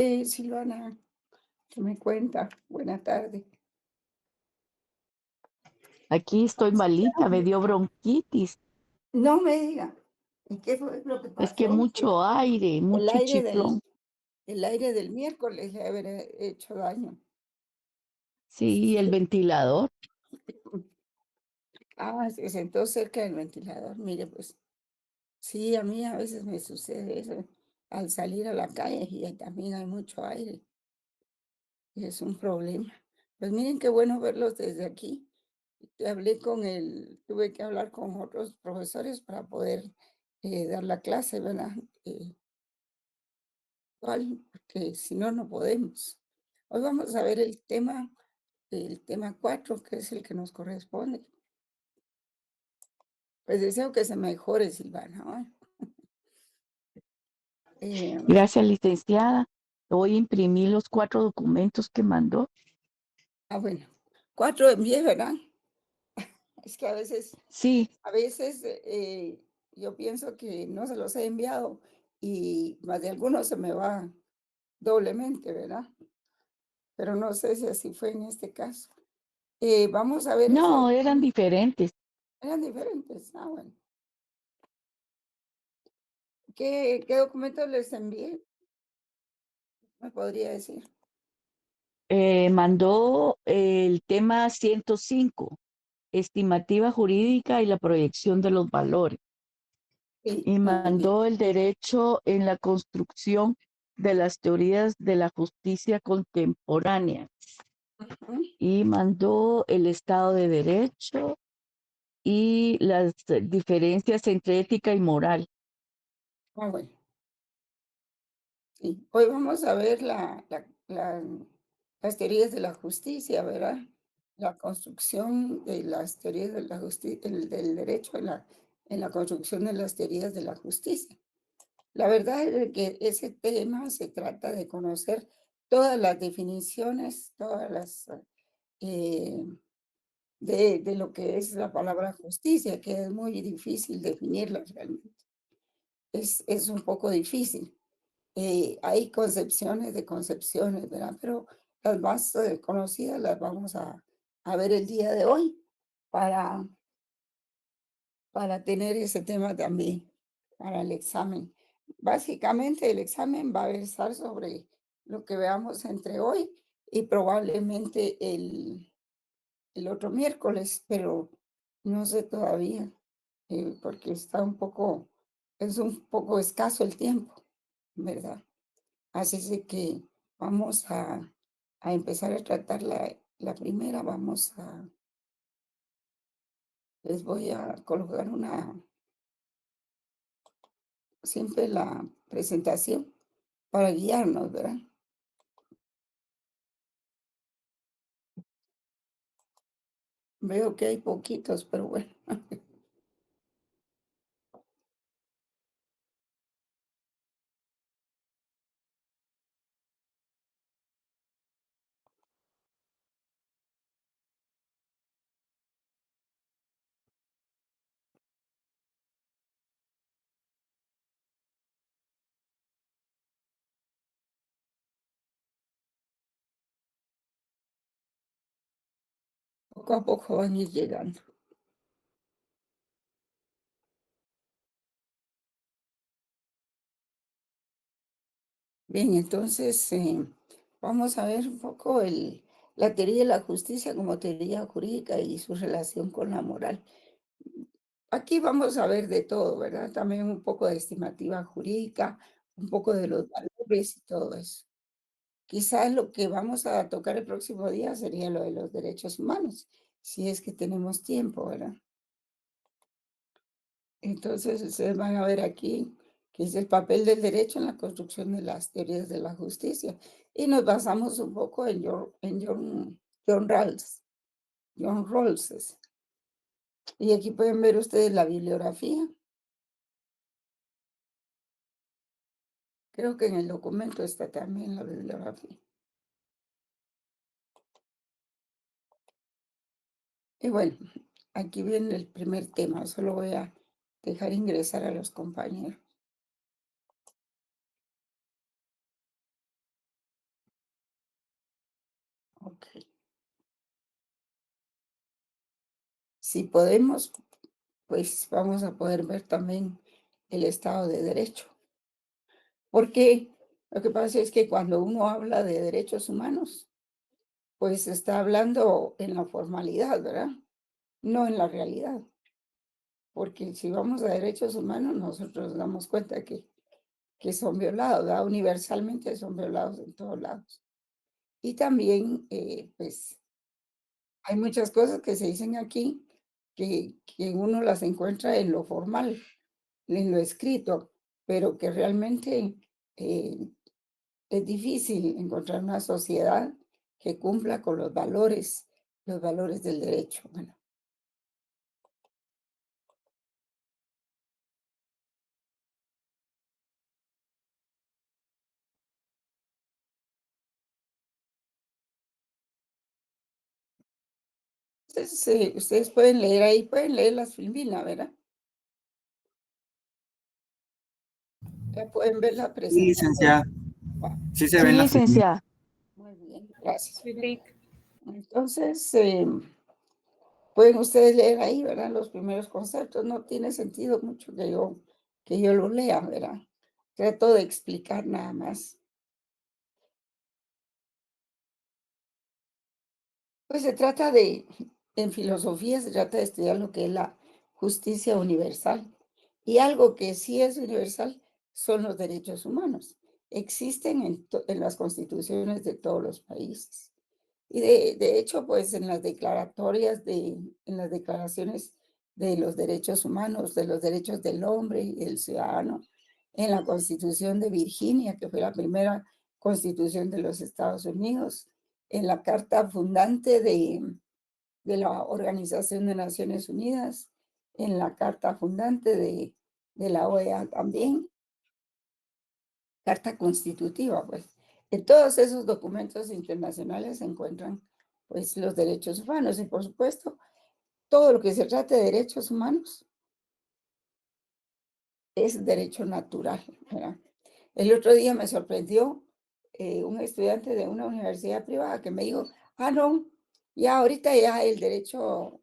Silvana, ¿qué me cuenta? Buena tarde. Aquí estoy malita, me dio bronquitis. No me diga. ¿Y qué fue lo que Es que pasó? mucho aire, El mucho aire chiflón. del, el aire del miércoles le habrá hecho daño. Sí, el ventilador. Se sentó cerca del ventilador. Mire, pues sí, a mí a veces me sucede eso al salir a la calle y ahí también hay mucho aire y es un problema. Pues miren qué bueno verlos desde aquí. Tuve que hablar con otros profesores para poder dar la clase, ¿verdad? Porque si no, no podemos. Hoy vamos a ver el tema 4, que es el que nos corresponde. Pues deseo que se mejore, Silvana. Ay. Eh, Gracias, licenciada. Hoy imprimí los 4 documentos que mandó. bueno, 4 envié, ¿verdad? Es que Sí, a veces yo pienso que no se los he enviado y más de algunos se me va doblemente, ¿verdad? Pero no sé si así fue en este caso. Vamos a ver ese no, eran diferentes. eran diferentes. Bueno. ¿Qué documentos les envié? ¿Me podría decir? Mandó el tema 105, estimativa jurídica y la proyección de los valores. Sí, Y muy bien. mandó el derecho en la construcción de las teorías de la justicia contemporánea. Ujú. Y mandó el Estado de Derecho y las diferencias entre ética y moral. Bueno, sí. Hoy vamos a ver las teorías de la justicia, ¿verdad? La construcción de las teorías de la justicia, del derecho en la construcción de las teorías de la justicia. La verdad es de que ese tema se trata de conocer todas las definiciones, todas las eh, de lo que es la palabra justicia, que es muy difícil definirla realmente. Es un poco difícil. Hay concepciones de concepciones, ¿verdad? Pero las más conocidas las vamos a ver el día de hoy para, para tener ese tema también para el examen. Básicamente el examen va a versar sobre lo que veamos entre hoy y probablemente el otro miércoles, pero no sé todavía, porque es un poco escaso el tiempo, ¿verdad? Así es de que vamos a empezar a tratar la primera, les voy a colocar siempre la presentación para guiarnos, ¿verdad? Veo que hay poquitos, pero bueno, poco a poco van a ir llegando. Bien, entonces vamos a ver un poco la teoría de la justicia como teoría jurídica y su relación con la moral. Aquí vamos a ver de todo, ¿verdad? También un poco de estimativa jurídica, un poco de los valores y todo eso. Quizás lo que vamos a tocar el próximo día sería lo de los derechos humanos, si es que tenemos tiempo, ¿verdad? Entonces, ustedes van a ver aquí que es el papel del derecho en la construcción de las teorías de la justicia. Y nos basamos un poco John Rawls, John Rawls. Y aquí pueden ver ustedes la bibliografía. Creo que en el documento está también la bibliografía. Y bueno, aquí viene el primer tema. Solo voy a dejar ingresar a los compañeros. Ok. Si podemos, pues vamos a poder ver también el Estado de Derecho. Porque lo que pasa es que cuando uno habla de derechos humanos, pues está hablando en la formalidad, ¿verdad? No en la realidad. Porque si vamos a derechos humanos, nosotros nos damos cuenta que son violados, ¿verdad? Universalmente son violados en todos lados. Y también, pues, hay muchas cosas que se dicen aquí que uno las encuentra en lo formal, en lo escrito, pero que realmente eh, es difícil encontrar una sociedad que cumpla con los valores del derecho. Bueno, entonces, ustedes pueden leer ahí, pueden leer las Filmina, ¿verdad? Ya pueden ver la Sí, presentación. licenciada. Ah, Sí se Sí, ven las filminas. licenciada. muy bien, gracias. Critic. Entonces, pueden ustedes leer ahí, ¿verdad? Los primeros conceptos. No tiene sentido mucho que yo lo lea, ¿verdad? Trato de explicar nada más. Pues se trata de, en filosofía se trata de estudiar lo que es la justicia universal. Y algo que sí es universal son los derechos humanos. Existen en las constituciones de todos los países. Y de hecho, pues en las declaratorias en las declaraciones de los derechos humanos, de los derechos del hombre y del ciudadano, en la Constitución de Virginia, que fue la primera constitución de los Estados Unidos, en la carta fundante de la Organización de Naciones Unidas, en la carta fundante de la OEA también, carta constitutiva, pues. En todos esos documentos internacionales se encuentran, pues, los derechos humanos y, por supuesto, todo lo que se trate de derechos humanos es derecho natural, ¿verdad? El otro día me sorprendió un estudiante de una universidad privada que me dijo, ah, no, ya ahorita ya el derecho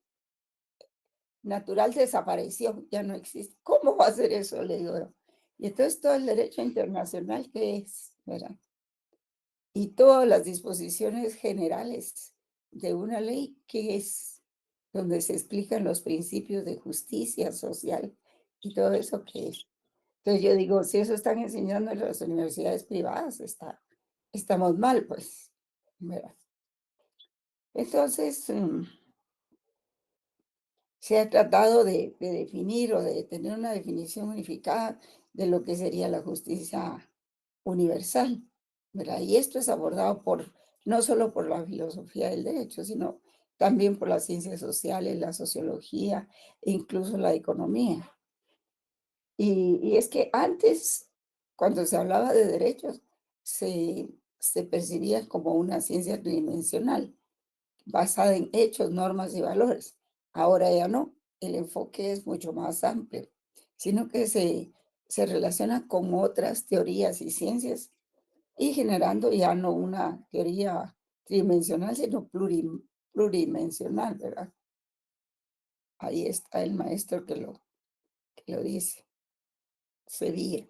natural desapareció, ya no existe. ¿Cómo va a ser eso? Le digo yo. Y entonces todo el derecho internacional, ¿qué es? ¿Verdad? Y todas las disposiciones generales de una ley, que es donde se explican los principios de justicia social y todo eso que es. Entonces yo digo, si eso están enseñando en las universidades privadas, estamos mal, pues. ¿Verdad? Entonces, se ha tratado de definir o de tener una definición unificada de lo que sería la justicia universal, ¿verdad? Y esto es abordado no solo por la filosofía del derecho, sino también por las ciencias sociales, la sociología e incluso la economía. Y es que antes, cuando se hablaba de derechos, se percibía como una ciencia tridimensional basada en hechos, normas y valores. Ahora ya no, el enfoque es mucho más amplio, sino que se relaciona con otras teorías y ciencias y generando ya no una teoría tridimensional, sino pluridimensional, ¿verdad? Ahí está el maestro que lo dice, Sevilla.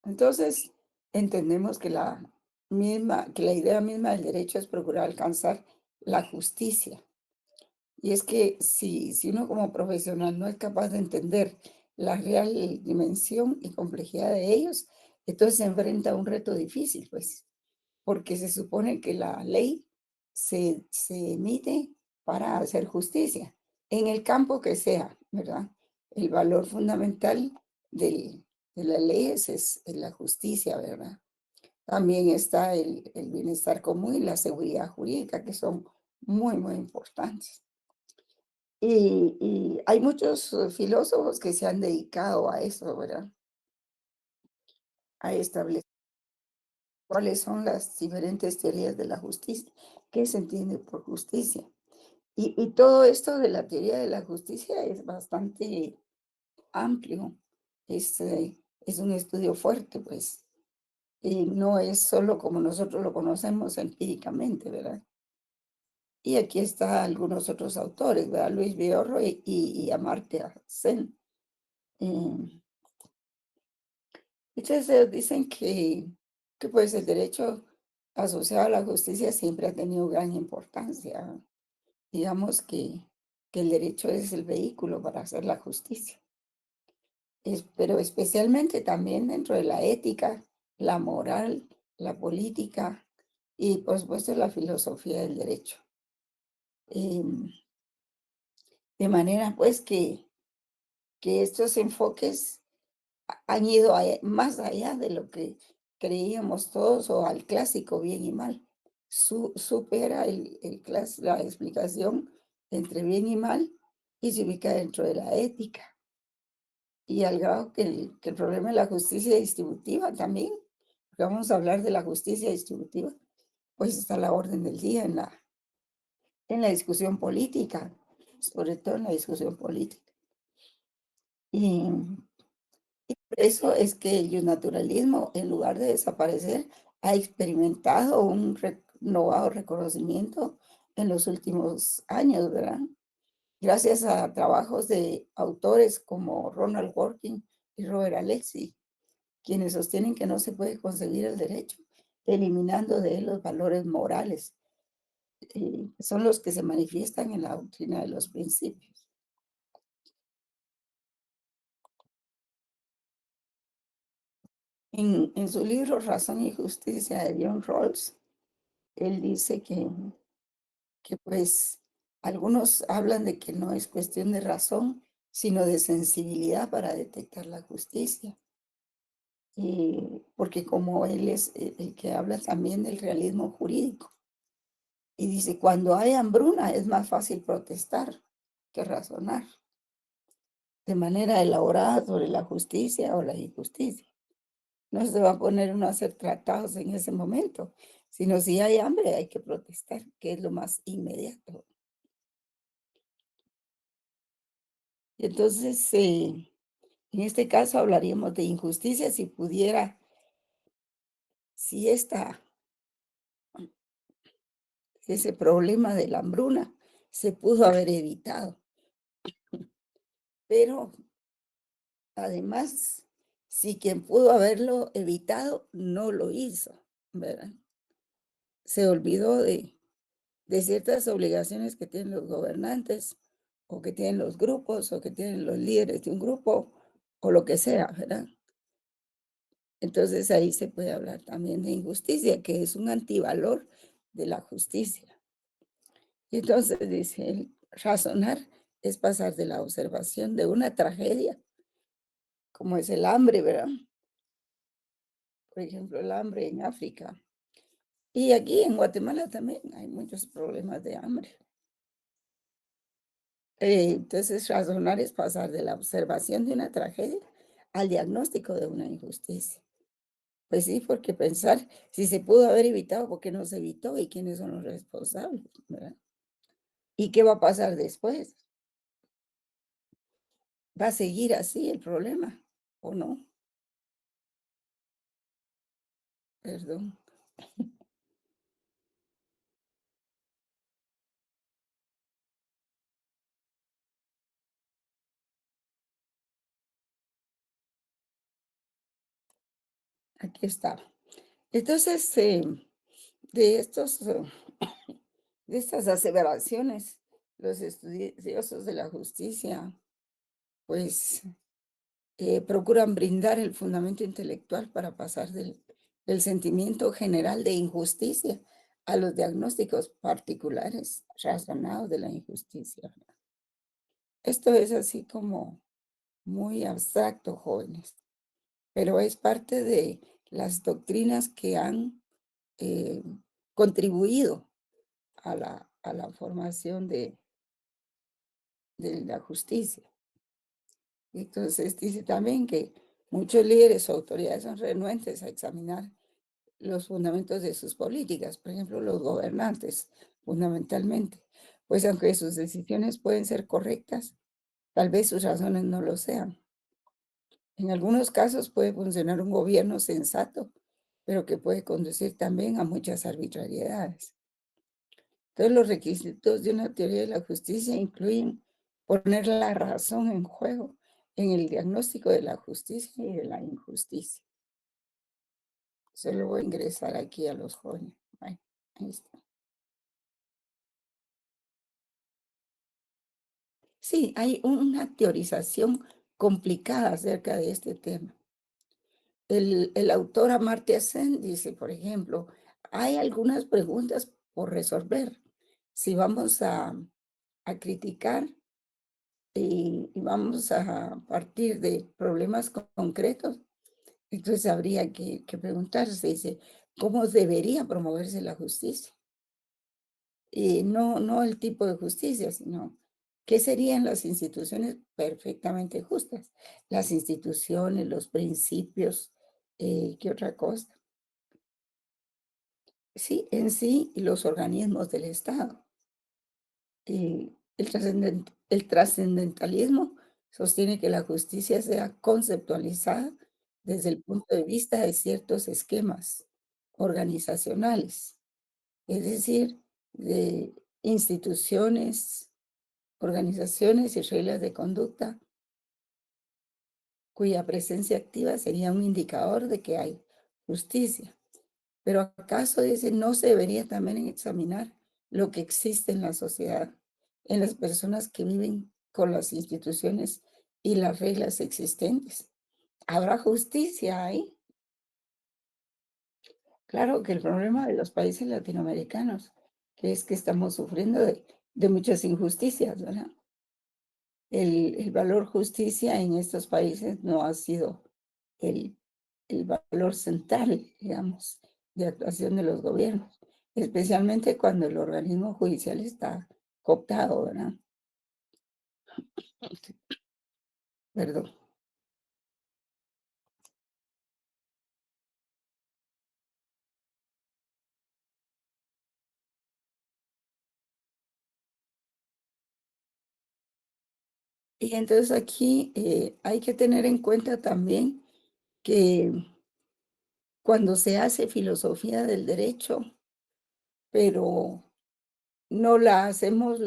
Entonces, entendemos que la idea misma del derecho es procurar alcanzar la justicia. Y es que si uno como profesional no es capaz de entender la real dimensión y complejidad de ellos, entonces se enfrenta a un reto difícil, pues, porque se supone que la ley se emite para hacer justicia, en el campo que sea, ¿verdad? El valor fundamental de la ley es la justicia, ¿verdad? También está el bienestar común y la seguridad jurídica, que son muy, muy importantes. Y hay muchos filósofos que se han dedicado a eso, ¿verdad? A establecer cuáles son las diferentes teorías de la justicia, qué se entiende por justicia. Y todo esto de la teoría de la justicia es bastante amplio, es un estudio fuerte, pues. y no es solo como nosotros lo conocemos empíricamente, ¿verdad? Y aquí está algunos otros autores, ¿verdad? Luis Biorro y Amartya Sen. Eh, Entonces ellos dicen que pues el derecho asociado a la justicia siempre ha tenido gran importancia. Digamos que el derecho es el vehículo para hacer la justicia. Pero especialmente también dentro de la ética, la moral, la política y por supuesto la filosofía del derecho. Em, de manera pues que estos enfoques han ido más allá de lo que creíamos todos o al clásico bien y mal. Supera la explicación entre bien y mal y se ubica dentro de la ética. Y al grado que el problema de la justicia distributiva también, porque vamos a hablar de la justicia distributiva, pues está a la orden del día en la discusión política, sobre todo en la discusión política. Y eso es que el naturalismo, en lugar de desaparecer, ha experimentado un renovado reconocimiento en los últimos años, ¿verdad? Gracias a trabajos de autores como Ronald Dworkin y Robert Alexy, quienes sostienen que no se puede concebir el derecho eliminando de él los valores morales, que son los que se manifiestan en la doctrina de los principios. En su libro Razón y Justicia de John Rawls, él dice que pues algunos hablan de que no es cuestión de razón, sino de sensibilidad para detectar la justicia. Porque como él es el que habla también del realismo jurídico, y dice, cuando hay hambruna es más fácil protestar que razonar de manera elaborada sobre la justicia o la injusticia. No se va a poner uno a hacer tratados en ese momento, sino si hay hambre hay que protestar, que es lo más inmediato. Y entonces, en este caso hablaríamos de injusticia si pudiera, si ese problema de la hambruna se pudo haber evitado. Pero además, si quien pudo haberlo evitado no lo hizo, ¿verdad? Se olvidó de ciertas obligaciones que tienen los gobernantes o que tienen los grupos o que tienen los líderes de un grupo o lo que sea, ¿verdad? Entonces ahí se puede hablar también de injusticia, que es un antivalor de la justicia. Y entonces dice, razonar es pasar de la observación de una tragedia, como es el hambre, ¿verdad? Por ejemplo, el hambre en África. Y aquí en Guatemala también hay muchos problemas de hambre. Entonces, razonar es pasar de la observación de una tragedia al diagnóstico de una injusticia. Pues sí, porque pensar si se pudo haber evitado, ¿por qué no se evitó? ¿Y quiénes son los responsables? ¿Verdad? ¿Y qué va a pasar después? ¿Va a seguir así el problema o no? Perdón, aquí está. Entonces, de estos, de estas aseveraciones, los estudiosos de la justicia, pues procuran brindar el fundamento intelectual para pasar del sentimiento general de injusticia a los diagnósticos particulares razonados de la injusticia. Esto es así como muy abstracto, jóvenes, pero es parte de las doctrinas que han eh, contribuido a la formación de la justicia. Entonces dice también que muchos líderes o autoridades son renuentes a examinar los fundamentos de sus políticas, por ejemplo, los gobernantes, fundamentalmente, pues aunque sus decisiones pueden ser correctas, tal vez sus razones no lo sean. En algunos casos puede funcionar un gobierno sensato, pero que puede conducir también a muchas arbitrariedades. Entonces, los requisitos de una teoría de la justicia incluyen poner la razón en juego en el diagnóstico de la justicia y de la injusticia. Solo voy a ingresar aquí a los jóvenes. Bueno, ahí está. Sí, hay una teorización complicada acerca de este tema. El autor Amartya Sen dice, por ejemplo, hay algunas preguntas por resolver. Si vamos a criticar y vamos a partir de problemas concretos, entonces habría que preguntarse, dice, ¿cómo debería promoverse la justicia? Y no el tipo de justicia, sino qué serían las instituciones perfectamente justas. Las instituciones, los principios, ¿qué otra cosa? Sí, en sí, los organismos del Estado. El trascendentalismo sostiene que la justicia sea conceptualizada desde el punto de vista de ciertos esquemas organizacionales, es decir, de instituciones, organizaciones y reglas de conducta cuya presencia activa sería un indicador de que hay justicia. Pero ¿acaso dice no se debería también examinar lo que existe en la sociedad, en las personas que viven con las instituciones y las reglas existentes? ¿Habrá justicia ahí? Claro que el problema de los países latinoamericanos, que es que estamos sufriendo de muchas injusticias, ¿verdad? El valor justicia en estos países no ha sido el, el valor central, digamos, de actuación de los gobiernos, especialmente cuando el organismo judicial está cooptado, ¿verdad? Perdón. Y entonces aquí hay que tener en cuenta también que cuando se hace filosofía del derecho, pero no la hacemos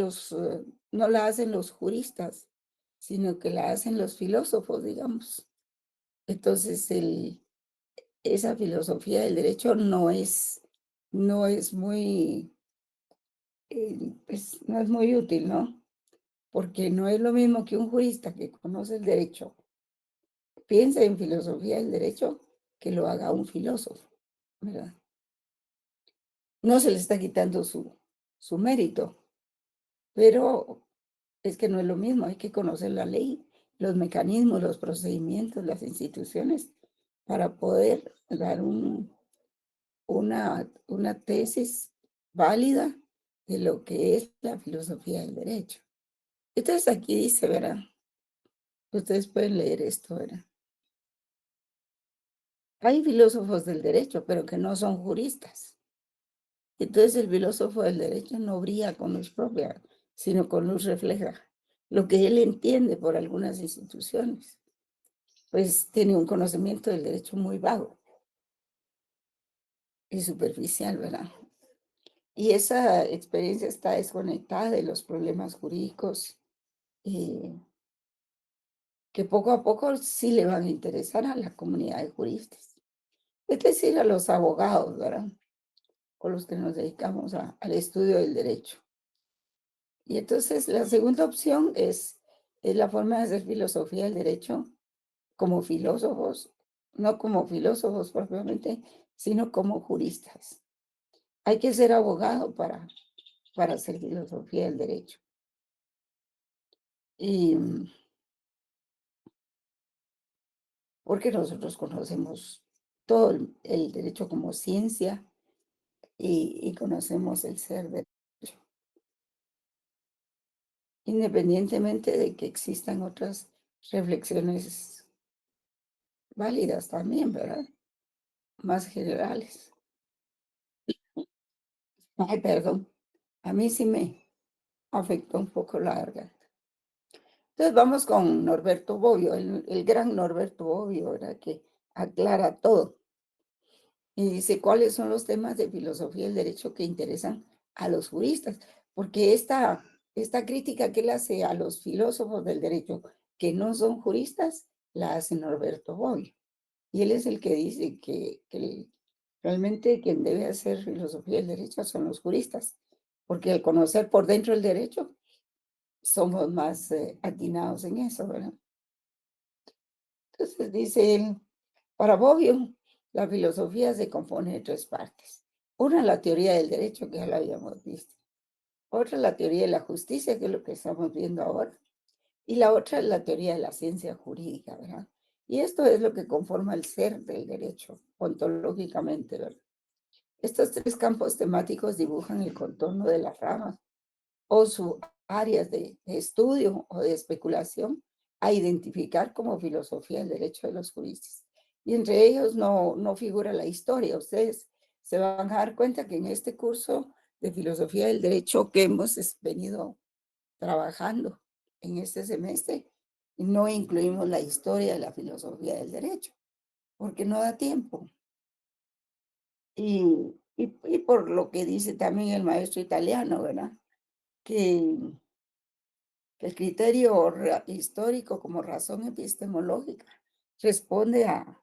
no la hacen los juristas, sino que la hacen los filósofos, digamos. Entonces, esa filosofía del derecho no es muy, pues, no es muy útil, ¿no? Porque no es lo mismo que un jurista que conoce el derecho piense en filosofía del derecho que lo haga un filósofo, ¿verdad? No se le está quitando su mérito, pero es que no es lo mismo, hay que conocer la ley, los mecanismos, los procedimientos, las instituciones para poder dar una tesis válida de lo que es la filosofía del derecho. Entonces aquí dice, ¿verdad? Ustedes pueden leer esto, ¿verdad? Hay filósofos del derecho, pero que no son juristas. Entonces el filósofo del derecho no brilla con luz propia, sino con luz refleja lo que él entiende por algunas instituciones. Pues tiene un conocimiento del derecho muy vago y superficial, ¿verdad? Y esa experiencia está desconectada de los problemas jurídicos eh, que poco a poco sí le van a interesar a la comunidad de juristas, es decir, a los abogados, ¿verdad? O los que nos dedicamos al estudio del derecho. Y entonces la segunda opción es la forma de hacer filosofía del derecho como filósofos, no como filósofos propiamente, sino como juristas. Hay que ser abogado para hacer filosofía del derecho. Y porque nosotros conocemos todo el derecho como ciencia y conocemos el ser derecho, independientemente de que existan otras reflexiones válidas también, ¿verdad? Más generales. Ay, perdón, a mí sí me afectó un poco la garganta. Entonces vamos con Norberto Bobbio, el gran Norberto Bobbio, ¿verdad? Que aclara todo. Y dice, ¿cuáles son los temas de filosofía del derecho que interesan a los juristas? Porque esta crítica que él hace a los filósofos del derecho que no son juristas, la hace Norberto Bobbio. Y él es el que dice realmente quien debe hacer filosofía del derecho son los juristas, porque al conocer por dentro el derecho, somos más atinados en eso, ¿verdad? Entonces dice él, para Bobbio, la filosofía se compone de tres partes. Una, la teoría del derecho, que ya lo habíamos visto. Otra, la teoría de la justicia, que es lo que estamos viendo ahora. Y la otra es la teoría de la ciencia jurídica, ¿verdad? Y esto es lo que conforma el ser del derecho, ontológicamente, ¿verdad? Estos tres campos temáticos dibujan el contorno de las ramas o sus áreas de estudio o de especulación a identificar como filosofía del derecho de los juristas. Y entre ellos no figura la historia. Ustedes se van a dar cuenta que en este curso de filosofía del derecho que hemos venido trabajando en este semestre, no incluimos la historia de la filosofía del derecho, porque no da tiempo. Y por lo que dice también el maestro italiano, ¿verdad? Que el criterio histórico como razón epistemológica responde a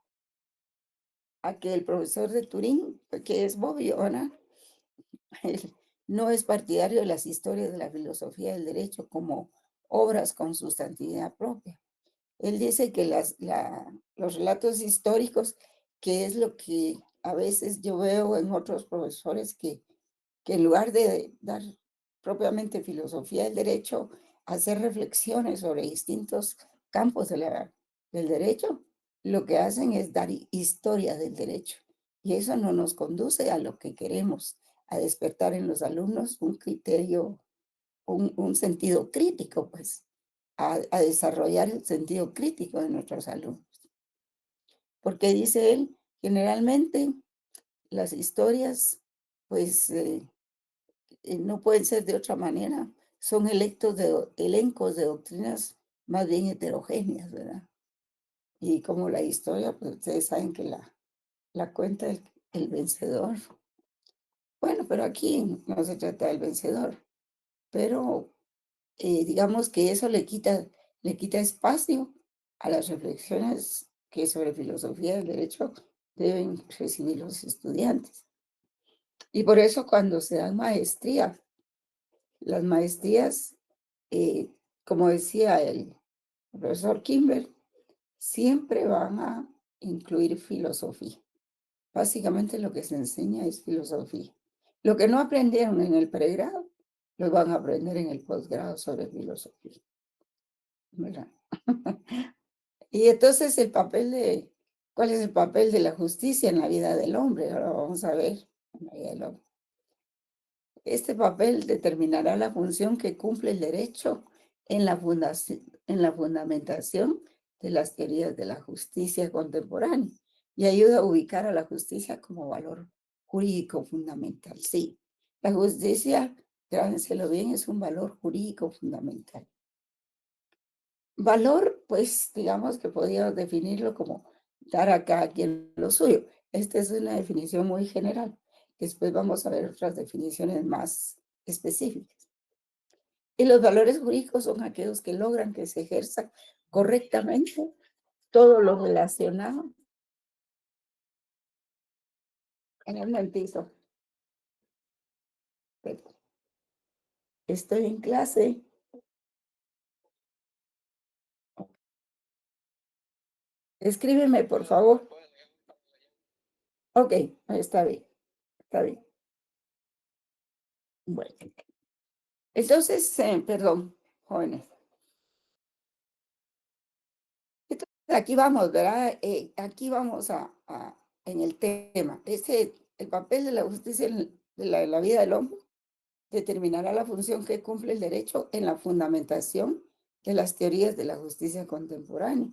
que el profesor de Turín, que es Bobbio, ¿verdad? Él no es partidario de las historias de la filosofía del derecho como obras con sustantividad propia. Él dice que los relatos históricos, que es lo que a veces yo veo en otros profesores que en lugar de dar propiamente filosofía del derecho, hacer reflexiones sobre distintos campos del derecho, lo que hacen es dar historia del derecho. Y eso no nos conduce a lo que queremos, a despertar en los alumnos un criterio, un sentido crítico, pues, a desarrollar el sentido crítico de nuestros alumnos. Porque dice él, generalmente las historias, pues, no pueden ser de otra manera. Son elencos de doctrinas más bien heterogéneas, ¿verdad? Y como la historia, pues ustedes saben que la cuenta el vencedor. Bueno, pero aquí no se trata del vencedor, pero digamos que eso le quita espacio a las reflexiones que sobre filosofía del derecho deben recibir los estudiantes. Y por eso cuando se dan maestría, las maestrías, eh, como decía el profesor Kimber, siempre van a incluir filosofía. Básicamente lo que se enseña es filosofía. Lo que no aprendieron en el pregrado, lo van a aprender en el posgrado sobre filosofía, ¿verdad? Y entonces ¿cuál es el papel de la justicia en la vida del hombre? Ahora vamos a ver en la vida del hombre. Este papel determinará la función que cumple el derecho en la fundamentación de las teorías de la justicia contemporánea y ayuda a ubicar a la justicia como valor jurídico fundamental. Sí, la justicia, grábenselo bien, es un valor jurídico fundamental. Valor, pues digamos que podríamos definirlo como dar a cada quien lo suyo. Esta es una definición muy general. Después vamos a ver otras definiciones más específicas. Y los valores jurídicos son aquellos que logran que se ejerza correctamente todo lo relacionado en el momentizo. Estoy en clase. Escríbeme, por favor. Ok, está bien, está bien. Bueno, entonces, perdón, jóvenes. Entonces, aquí vamos, ¿verdad? Aquí vamos en el tema. El papel de la justicia en la vida del hombre determinará la función que cumple el derecho en la fundamentación de las teorías de la justicia contemporánea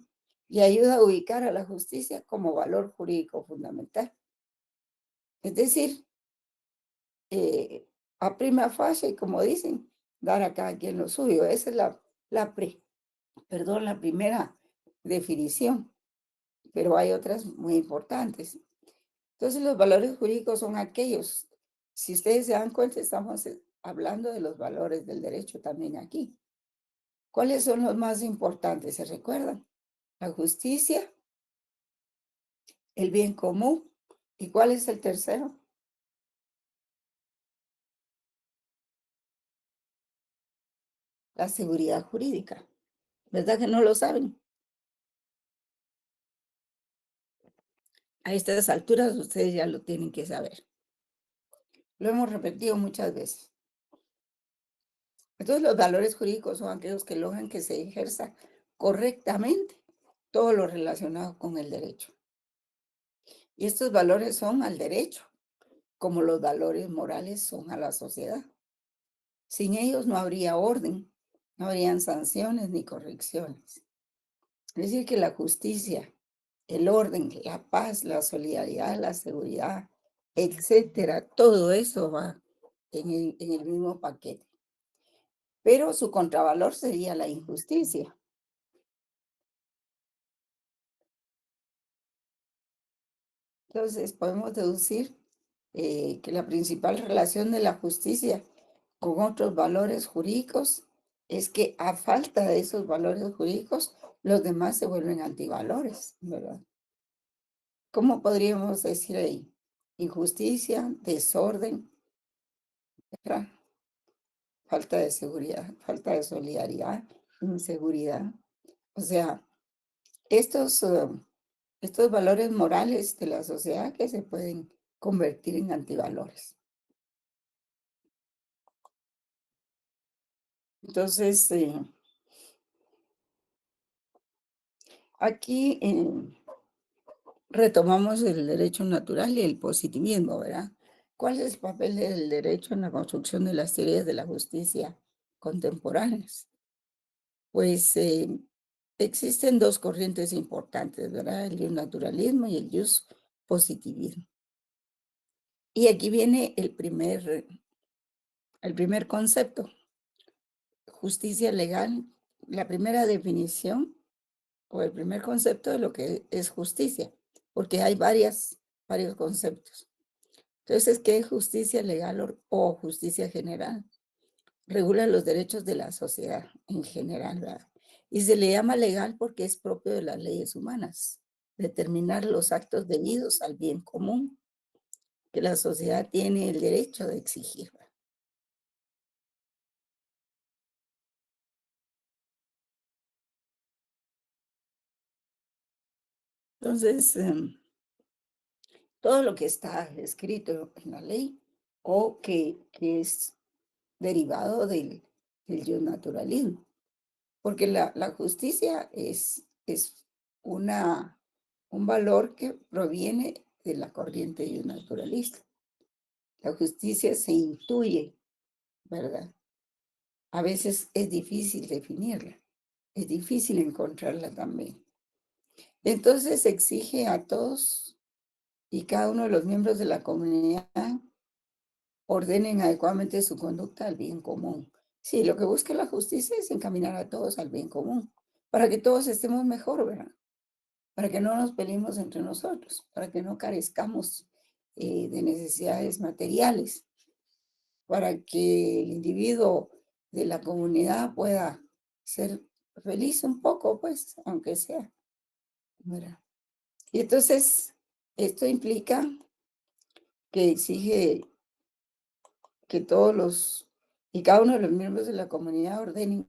y ayuda a ubicar a la justicia como valor jurídico fundamental. Es decir, eh, a prima facie, como dicen, dar a cada quien lo suyo. Esa es la primera definición, pero hay otras muy importantes. Entonces, los valores jurídicos son aquellos, si ustedes se dan cuenta, estamos hablando de los valores del derecho también aquí. ¿Cuáles son los más importantes? ¿Se recuerdan? La justicia, el bien común. ¿Y cuál es el tercero? La seguridad jurídica. ¿Verdad que no lo saben? A estas alturas ustedes ya lo tienen que saber. Lo hemos repetido muchas veces. Entonces, los valores jurídicos son aquellos que logran que se ejerza correctamente todo lo relacionado con el derecho. Y estos valores son al derecho, como los valores morales son a la sociedad. Sin ellos no habría orden, no habrían sanciones ni correcciones. Es decir, que la justicia, el orden, la paz, la solidaridad, la seguridad, etcétera, todo eso va en el mismo paquete. Pero su contravalor sería la injusticia. Entonces, podemos deducir que la principal relación de la justicia con otros valores jurídicos es que a falta de esos valores jurídicos, los demás se vuelven antivalores, ¿verdad? ¿Cómo podríamos decir ahí? Injusticia, desorden, ¿verdad? Falta de seguridad, falta de solidaridad, inseguridad. O sea, estos, estos valores morales de la sociedad que se pueden convertir en antivalores. Entonces, aquí retomamos el derecho natural y el positivismo, ¿verdad? ¿Cuál es el papel del derecho en la construcción de las teorías de la justicia contemporáneas? Pues existen dos corrientes importantes, ¿verdad? El naturalismo y el positivismo. Y aquí viene el primer concepto, justicia legal, la primera definición o el primer concepto de lo que es justicia, porque hay varios conceptos. Entonces, ¿qué es justicia legal o justicia general? Regula los derechos de la sociedad en general, ¿verdad? Y se le llama legal porque es propio de las leyes humanas, determinar los actos debidos al bien común que la sociedad tiene el derecho de exigir, ¿verdad? Entonces, todo lo que está escrito en la ley o que es derivado del naturalismo. Porque la justicia es una, un valor que proviene de la corriente naturalista. La justicia se intuye, ¿verdad? A veces es difícil definirla, es difícil encontrarla también. Entonces exige a todos y cada uno de los miembros de la comunidad ordenen adecuadamente su conducta al bien común. Sí, lo que busca la justicia es encaminar a todos al bien común, para que todos estemos mejor, ¿verdad? Para que no nos peleemos entre nosotros, para que no carezcamos de necesidades materiales, para que el individuo de la comunidad pueda ser feliz un poco, pues, aunque sea, ¿verdad? Y entonces, esto implica que exige que todos los y cada uno de los miembros de la comunidad ordenen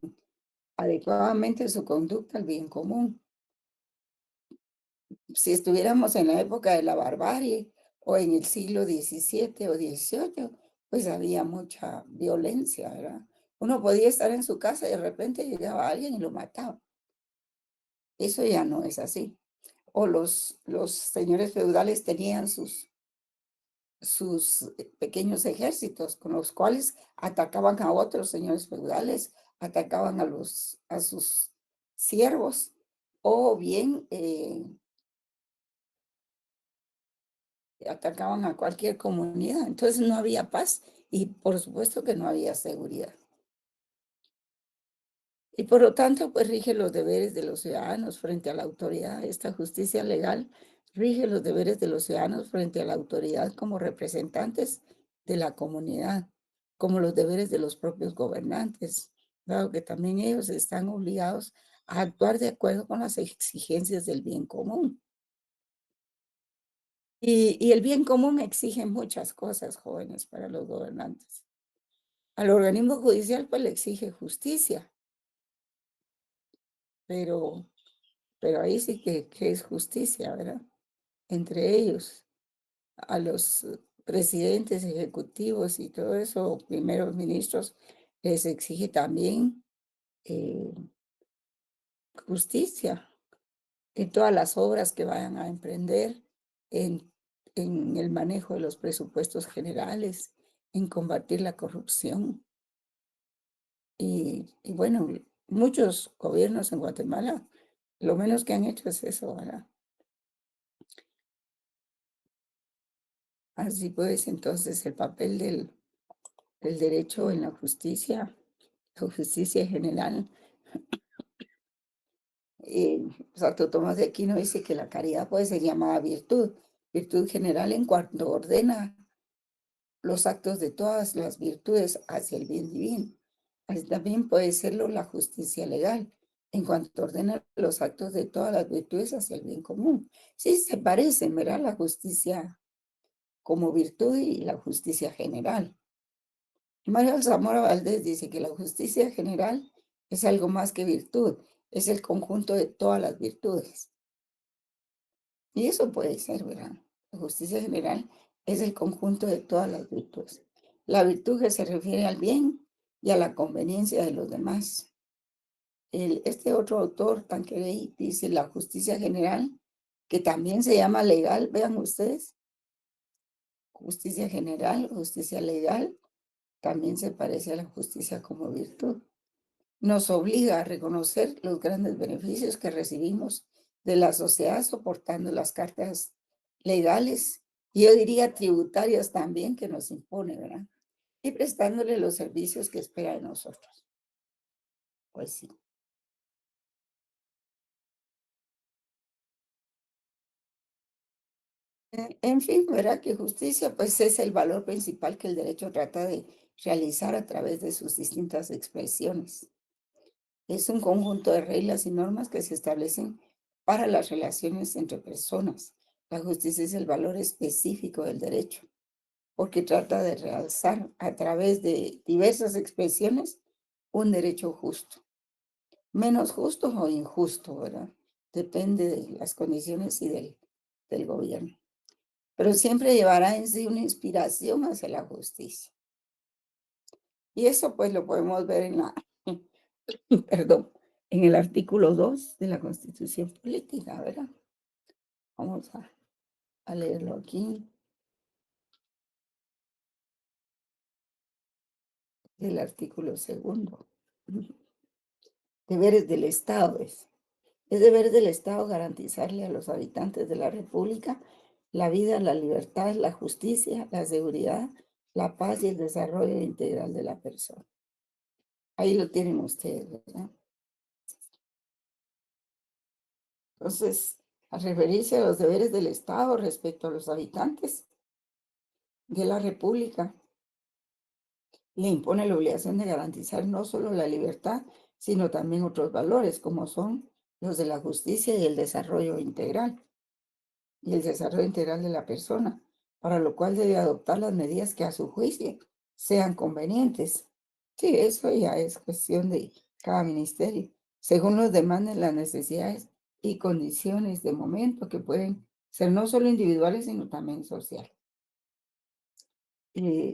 adecuadamente su conducta al bien común. Si estuviéramos en la época de la barbarie o en el siglo XVII o XVIII, pues había mucha violencia, ¿verdad? Uno podía estar en su casa y de repente llegaba alguien y lo mataba. Eso ya no es así. O los señores feudales tenían sus pequeños ejércitos con los cuales atacaban a otros señores feudales, atacaban a sus siervos, o bien atacaban a cualquier comunidad. Entonces no había paz y por supuesto que no había seguridad. Y por lo tanto, pues rige los deberes de los ciudadanos frente a la autoridad. Esta justicia legal rige los deberes de los ciudadanos frente a la autoridad como representantes de la comunidad, como los deberes de los propios gobernantes, dado que también ellos están obligados a actuar de acuerdo con las exigencias del bien común. Y el bien común exige muchas cosas, jóvenes, para los gobernantes. Al organismo judicial, pues le exige justicia, pero, pero ahí sí que es justicia, ¿verdad? Entre ellos, a los presidentes ejecutivos y todo eso, primeros ministros, les exige también eh, justicia en todas las obras que vayan a emprender, en, en el manejo de los presupuestos generales, en combatir la corrupción. Y bueno, muchos gobiernos en Guatemala, lo menos que han hecho es eso, ¿verdad? Así pues, entonces el papel del derecho en la justicia general. Santo Tomás de Aquino dice que la caridad puede ser llamada virtud, virtud general en cuanto ordena los actos de todas las virtudes hacia el bien divino. Así también puede serlo la justicia legal, en cuanto ordena los actos de todas las virtudes hacia el bien común. Sí, se parecen, ¿verdad? La justicia como virtud y la justicia general. Mario Zamora Valdés dice que la justicia general es algo más que virtud, es el conjunto de todas las virtudes. Y eso puede ser, ¿verdad? La justicia general es el conjunto de todas las virtudes. La virtud que se refiere al bien y a la conveniencia de los demás. Este otro autor, Tanqueray, dice la justicia general, que también se llama legal, vean ustedes, justicia general, justicia legal, también se parece a la justicia como virtud. Nos obliga a reconocer los grandes beneficios que recibimos de la sociedad soportando las cartas legales, y yo diría tributarias también que nos impone, ¿verdad? Y prestándole los servicios que espera de nosotros. Pues sí. En fin, verá que justicia pues es el valor principal que el derecho trata de realizar a través de sus distintas expresiones. Es un conjunto de reglas y normas que se establecen para las relaciones entre personas. La justicia es el valor específico del derecho, porque trata de realzar a través de diversas expresiones un derecho justo, menos justo o injusto, ¿verdad? Depende de las condiciones y del gobierno, pero siempre llevará en sí una inspiración hacia la justicia. Y eso pues lo podemos ver en la, perdón, en el artículo 2 de la Constitución Política, ¿verdad? Vamos a leerlo aquí, del artículo segundo. Deberes del Estado es deber del Estado garantizarle a los habitantes de la República la vida, la libertad, la justicia, la seguridad, la paz y el desarrollo integral de la persona. Ahí lo tienen ustedes, ¿verdad? Entonces, al referirse a los deberes del Estado respecto a los habitantes de la República, le impone la obligación de garantizar no solo la libertad, sino también otros valores, como son los de la justicia y el desarrollo integral, de la persona, para lo cual debe adoptar las medidas que a su juicio sean convenientes. Sí, eso ya es cuestión de cada ministerio, según los demanden las necesidades y condiciones de momento que pueden ser no solo individuales, sino también sociales.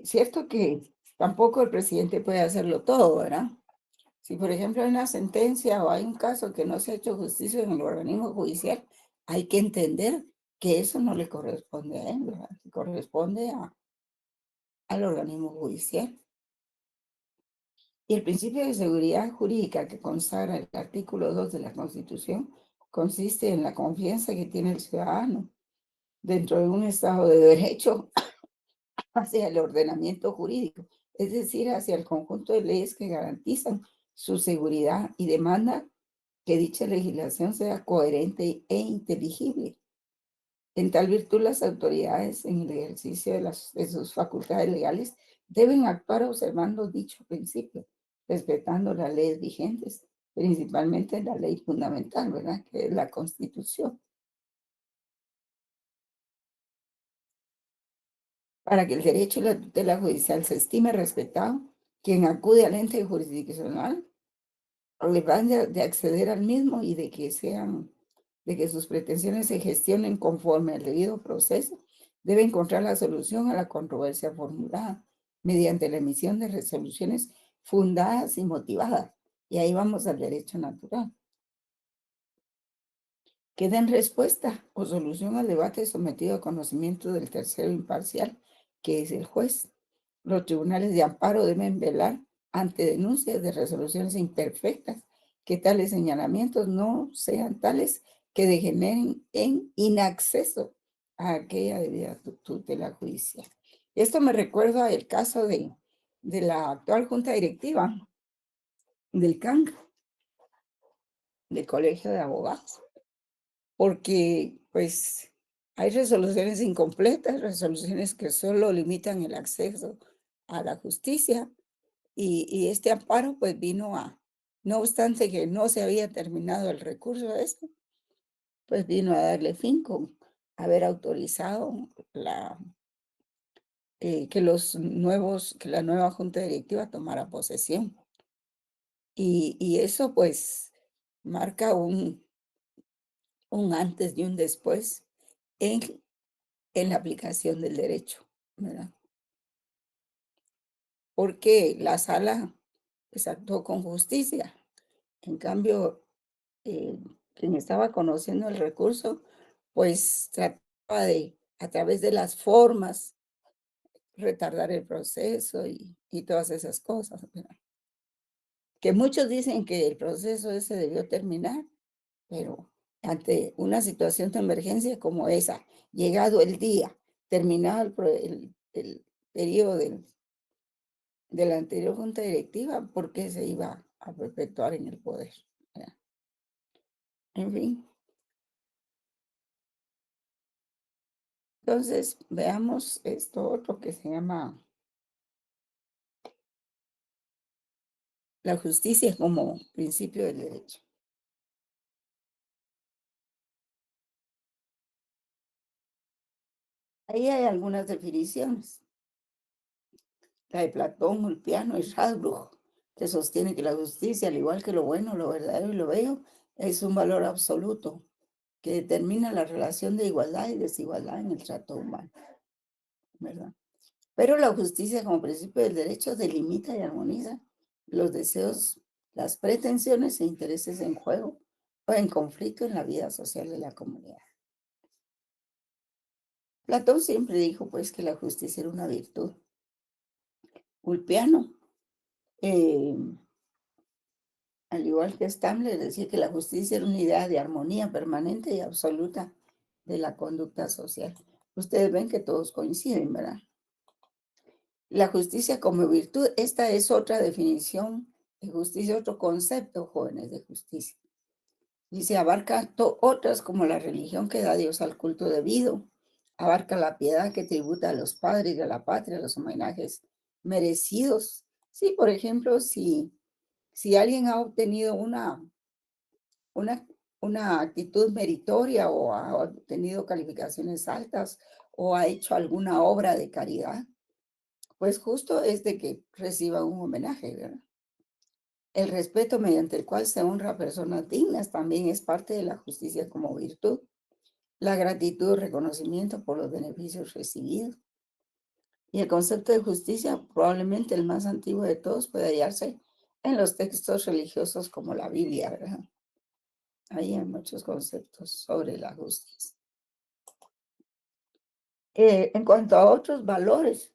Cierto que tampoco el presidente puede hacerlo todo, ¿verdad? Si, por ejemplo, hay una sentencia o hay un caso que no se ha hecho justicia en el organismo judicial, hay que entender que eso no le corresponde a él, ¿verdad? Corresponde al organismo judicial. Y el principio de seguridad jurídica que consagra el artículo 2 de la Constitución consiste en la confianza que tiene el ciudadano dentro de un Estado de Derecho hacia el ordenamiento jurídico, es decir, hacia el conjunto de leyes que garantizan su seguridad y demanda que dicha legislación sea coherente e inteligible. En tal virtud, las autoridades, en el ejercicio de sus facultades legales, deben actuar observando dicho principio, respetando las leyes vigentes, principalmente la ley fundamental, ¿verdad? Que es la Constitución. Para que el derecho y la tutela judicial se estime respetado, quien acude al ente jurisdiccional van de acceder al mismo y de que sus pretensiones se gestionen conforme al debido proceso, debe encontrar la solución a la controversia formulada mediante la emisión de resoluciones fundadas y motivadas. Y ahí vamos al derecho natural. Que den respuesta o solución al debate sometido a conocimiento del tercero imparcial, que es el juez. Los tribunales de amparo deben velar ante denuncias de resoluciones imperfectas, que tales señalamientos no sean tales que degeneren en inacceso a aquella debida tutela judicial. Esto me recuerda el caso de la actual junta directiva del CANG, del Colegio de Abogados, porque pues hay resoluciones incompletas, resoluciones que solo limitan el acceso a la justicia y este amparo pues vino no obstante que no se había terminado el recurso de eso, pues vino a darle fin con haber autorizado que la nueva junta directiva tomara posesión. Y eso pues marca un antes y un después en la aplicación del derecho, ¿verdad? Porque la sala, pues, actuó con justicia. En cambio, eh, quien estaba conociendo el recurso, pues, trataba de, a través de las formas, retardar el proceso y todas esas cosas, ¿verdad? Que muchos dicen que el proceso ese debió terminar, pero ante una situación de emergencia como esa, llegado el día, terminado el periodo de la anterior junta directiva, ¿por qué se iba a perpetuar en el poder? ¿Verdad? En fin, entonces veamos esto otro que se llama la justicia como principio del derecho. Ahí hay algunas definiciones. La de Platón, Ulpiano y Radbruch, que sostiene que la justicia, al igual que lo bueno, lo verdadero y lo bello, es un valor absoluto que determina la relación de igualdad y desigualdad en el trato humano, ¿verdad? Pero la justicia como principio del derecho delimita y armoniza los deseos, las pretensiones e intereses en juego o en conflicto en la vida social de la comunidad. Platón siempre dijo pues que la justicia era una virtud. Ulpiano, eh, al igual que Stamler, decía que la justicia era una idea de armonía permanente y absoluta de la conducta social. Ustedes ven que todos coinciden, ¿verdad? La justicia como virtud, esta es otra definición de justicia, otro concepto, jóvenes, de justicia. Dice, abarca otras como la religión que da Dios al culto debido, abarca la piedad que tributa a los padres de la patria, los homenajes merecidos. Sí, por ejemplo, si alguien ha obtenido una, una actitud meritoria o ha obtenido calificaciones altas o ha hecho alguna obra de caridad, pues justo es de que reciba un homenaje, ¿verdad? El respeto mediante el cual se honra a personas dignas también es parte de la justicia como virtud. La gratitud, reconocimiento por los beneficios recibidos. Y el concepto de justicia, probablemente el más antiguo de todos, puede hallarse en los textos religiosos como la Biblia, ¿verdad? Ahí hay muchos conceptos sobre la justicia. En cuanto a otros valores,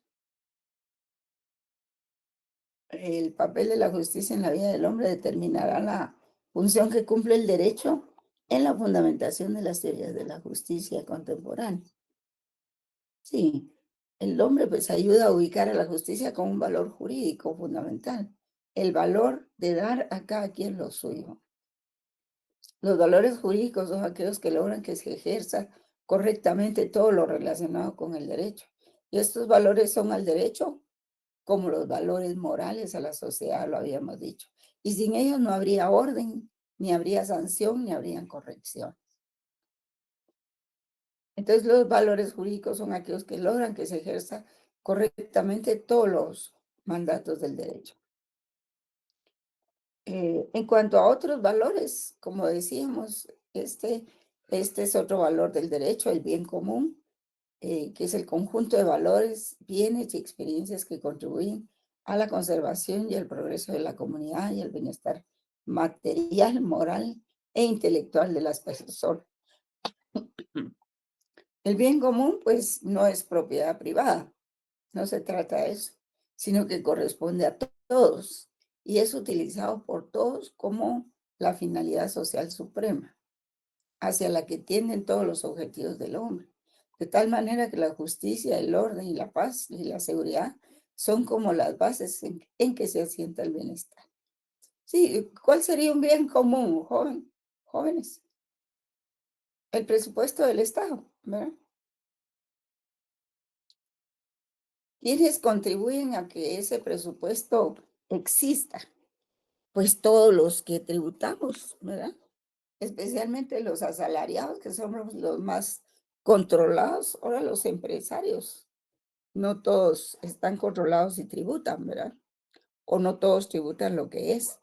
el papel de la justicia en la vida del hombre determinará la función que cumple el derecho en la fundamentación de las teorías de la justicia contemporánea. Sí, el hombre pues ayuda a ubicar a la justicia como un valor jurídico fundamental, el valor de dar a cada quien lo suyo. Los valores jurídicos son aquellos que logran que se ejerza correctamente todo lo relacionado con el derecho. Y estos valores son al derecho como los valores morales a la sociedad, lo habíamos dicho. Y sin ellos no habría orden, ni habría sanción, ni habrían corrección. Entonces, los valores jurídicos son aquellos que logran que se ejerza correctamente todos los mandatos del derecho. En cuanto a otros valores, como decíamos, este es otro valor del derecho, el bien común, que es el conjunto de valores, bienes y experiencias que contribuyen a la conservación y el progreso de la comunidad y el bienestar material, moral e intelectual de las personas. El bien común, pues, no es propiedad privada, no se trata de eso, sino que corresponde a todos y es utilizado por todos como la finalidad social suprema, hacia la que tienden todos los objetivos del hombre. De tal manera que la justicia, el orden y la paz y la seguridad son como las bases en que se asienta el bienestar. Sí, ¿cuál sería un bien común, jóvenes? El presupuesto del Estado, ¿verdad? ¿Quiénes contribuyen a que ese presupuesto exista? Pues todos los que tributamos, ¿verdad? Especialmente los asalariados, que somos los más controlados. Ahora los empresarios, no todos están controlados y tributan, ¿verdad? O no todos tributan lo que es.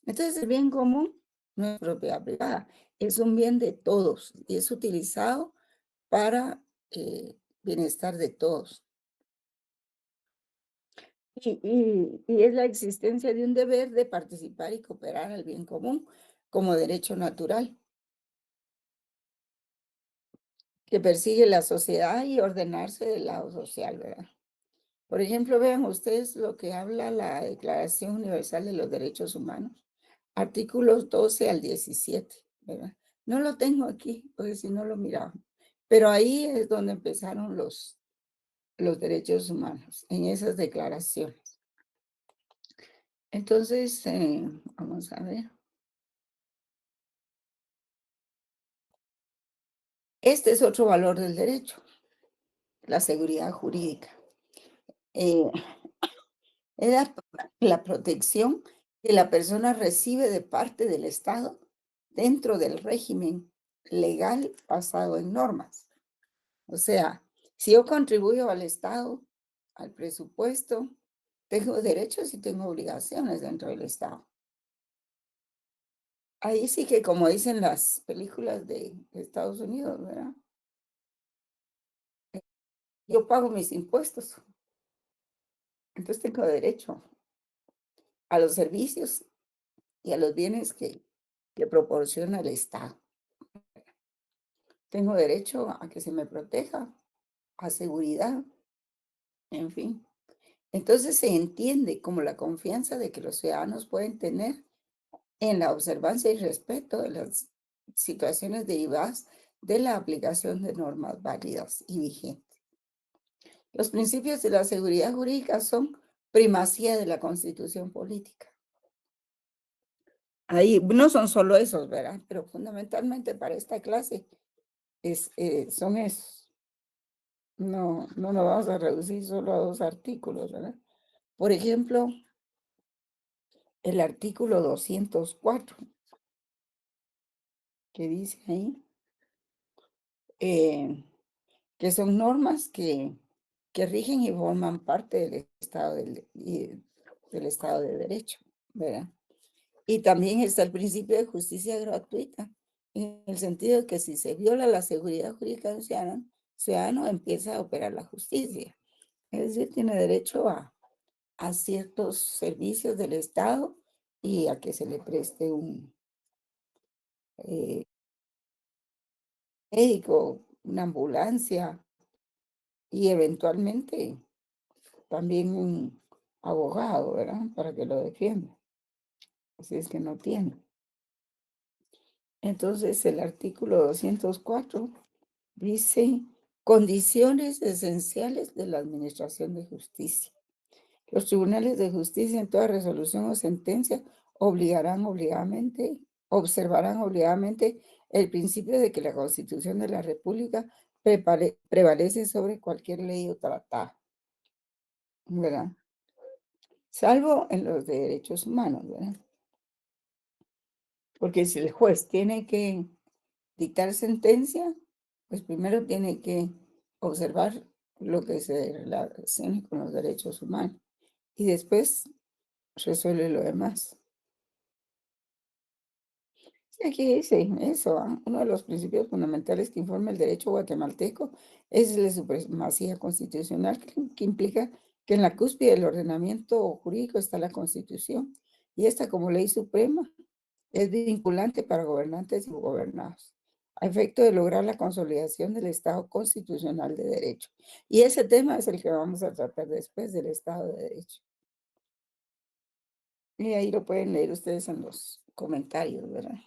Entonces, el bien común no es propiedad privada, es un bien de todos y es utilizado para bienestar de todos. Y es la existencia de un deber de participar y cooperar al bien común como derecho natural que persigue la sociedad y ordenarse del lado social, ¿verdad? Por ejemplo, vean ustedes lo que habla la Declaración Universal de los Derechos Humanos, artículos 12 al 17, ¿verdad? No lo tengo aquí, porque si no lo miraba, pero ahí es donde empezaron los derechos humanos, en esas declaraciones. Entonces, vamos a ver. Este es otro valor del derecho, la seguridad jurídica. Eh, es la protección que la persona recibe de parte del Estado dentro del régimen legal basado en normas. O sea, si yo contribuyo al Estado, al presupuesto, tengo derechos y tengo obligaciones dentro del Estado. Ahí sí que, como dicen las películas de Estados Unidos, ¿verdad? Yo pago mis impuestos, entonces tengo derecho a los servicios y a los bienes que proporciona el Estado. Tengo derecho a que se me proteja, a seguridad, en fin. Entonces se entiende como la confianza de que los ciudadanos pueden tener en la observancia y respeto de las situaciones derivadas de la aplicación de normas válidas y vigentes. Los principios de la seguridad jurídica son primacía de la Constitución política. Ahí no son solo esos, ¿verdad? Pero fundamentalmente para esta clase son esos. No, no nos vamos a reducir solo a 2 artículos, ¿verdad? Por ejemplo, el artículo 204 que dice ahí, eh, que son normas que rigen y forman parte del del Estado de Derecho, ¿verdad? Y también está el principio de justicia gratuita, en el sentido de que si se viola la seguridad jurídica del ciudadano empieza a operar la justicia. Es decir, tiene derecho a ciertos servicios del Estado y a que se le preste un eh, médico, una ambulancia y eventualmente también un abogado, ¿verdad? Para que lo defienda, si es que no tiene. Entonces, el artículo 204 dice condiciones esenciales de la administración de justicia. Los tribunales de justicia en toda resolución o sentencia observarán obligadamente el principio de que la Constitución de la República prevalece sobre cualquier ley o tratado, ¿verdad? Salvo en los de derechos humanos, ¿verdad? Porque si el juez tiene que dictar sentencia, pues primero tiene que observar lo que se relacione con los derechos humanos y después resuelve lo demás. Sí, aquí dice eso, uno de los principios fundamentales que informa el derecho guatemalteco es la supremacía constitucional, que implica que en la cúspide del ordenamiento jurídico está la Constitución, y esta como ley suprema es vinculante para gobernantes y gobernados, a efecto de lograr la consolidación del Estado constitucional de derecho. Y ese tema es el que vamos a tratar después del Estado de Derecho. Y ahí lo pueden leer ustedes en los comentarios, ¿verdad?